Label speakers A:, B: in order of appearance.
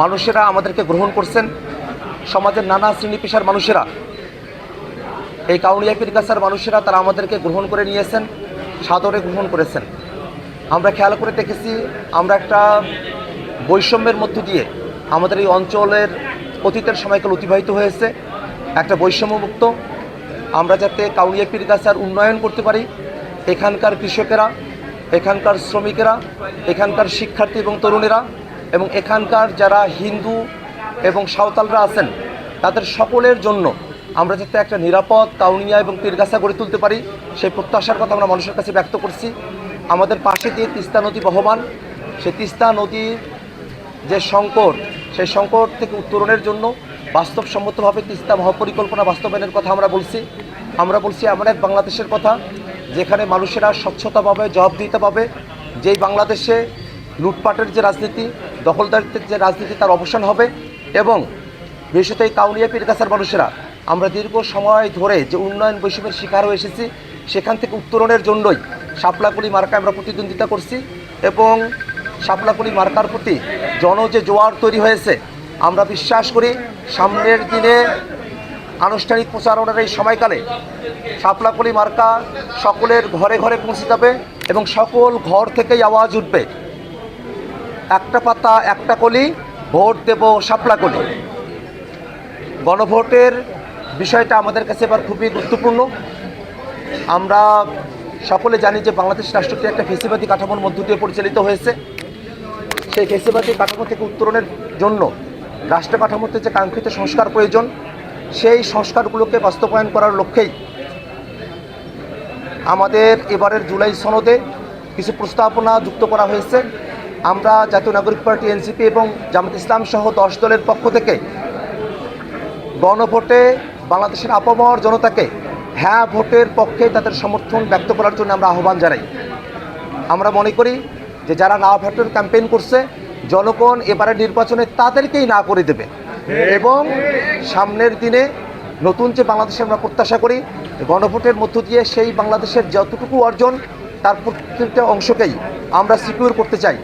A: মানুষেরা আমাদেরকে গ্রহণ করছেন। সমাজের নানা শ্রেণী পেশার মানুষেরা, এই কাউনিয়া পীরগাছার মানুষেরা তারা আমাদেরকে গ্রহণ করে নিয়েছেন, সাদরে গ্রহণ করেছেন। আমরা খেয়াল করে দেখেছি, আমরা একটা বৈষম্যের মধ্য দিয়ে আমাদের এই অঞ্চলের অতীতের সময়কাল অতিবাহিত হয়েছে, একটা বৈষম্যমুক্ত। আমরা যাতে কাউনিয়া পীরগাছার উন্নয়ন করতে পারি, এখানকার কৃষকেরা, এখানকার শ্রমিকেরা, এখানকার শিক্ষার্থী এবং তরুণেরা এবং এখানকার যারা হিন্দু এবং সাঁওতালরা আছেন তাদের সকলের জন্য আমরা যাতে একটা নিরাপদ কাউনিয়া এবং পীরগাছা গড়ে তুলতে পারি, সেই প্রত্যাশার কথা আমরা মানুষের কাছে ব্যক্ত করছি। আমাদের পাশে দিয়ে তিস্তা নদী বহমান, সেই তিস্তা নদীর যে সংকট, সেই সংকট থেকে উত্তরণের জন্য বাস্তবসম্মতভাবে তিস্তা মহাপরিকল্পনা বাস্তবায়নের কথা আমরা বলছি। এমন এক বাংলাদেশের কথা যেখানে মানুষেরা স্বচ্ছতা পাবে, জবাবদিহিতা পাবে, যেই বাংলাদেশে লুটপাটের যে রাজনীতি, দখলদারিত্বের যে রাজনীতি তার অবসান হবে। এবং বিশেষত এই কাউনিয়া পীরগাছার মানুষেরা আমরা দীর্ঘ সময় ধরে যে উন্নয়ন বৈষম্যের শিকার হয়ে এসেছি, সেখান থেকে উত্তরণের জন্যই শাপলাকলি মার্কায় আমরা প্রতিদ্বন্দ্বিতা করছি। এবং শাপলাকলি মার্কার প্রতি যে জোয়ার তৈরি হয়েছে, আমরা বিশ্বাস করি সামনের দিনে আনুষ্ঠানিক প্রচারণার এই সময়কালে শাপলাকলি মার্কা সকলের ঘরে ঘরে পৌঁছে যাবে এবং সকল ঘর থেকেই আওয়াজ উঠবে, একটা পাতা একটা কলি, ভোট দেব শাপলাকলি। গণভোটের বিষয়টা আমাদের কাছে এবার খুবই গুরুত্বপূর্ণ। আমরা সকলে জানি যে বাংলাদেশ রাষ্ট্রটি একটা ফেসিবাদী কাঠামোর মধ্য দিয়ে পরিচালিত হয়েছে। সেই ফেসিবাদী কাঠামো থেকে উত্তরণের জন্য রাষ্ট্র কাঠামোতে যে কাঙ্ক্ষিত সংস্কার প্রয়োজন, সেই সংস্কারগুলোকে বাস্তবায়ন করার লক্ষ্যেই আমাদের এবারের জুলাই সনদে কিছু প্রস্তাবনা যুক্ত করা হয়েছে। আমরা জাতীয় নাগরিক পার্টি, এনসিপি এবং জামাত ইসলাম সহ 10 দলের পক্ষ থেকে গণভোটে বাংলাদেশের আপামর জনতাকে হ্যাঁ ভোটের পক্ষে তাদের সমর্থন ব্যক্ত করার জন্য আমরা আহ্বান জানাই। আমরা মনে করি যে যারা না ভোটের ক্যাম্পেইন করছে, জনগণ এবারের নির্বাচনে তাদেরকেই না করে দেবে এবং সামনের দিনে নতুন যে বাংলাদেশে আমরা প্রত্যাশা করি, গণভোটের মধ্য দিয়ে সেই বাংলাদেশের যতটুকু অর্জন তার প্রত্যেকটা অংশকেই আমরা সিকিউর করতে চাই।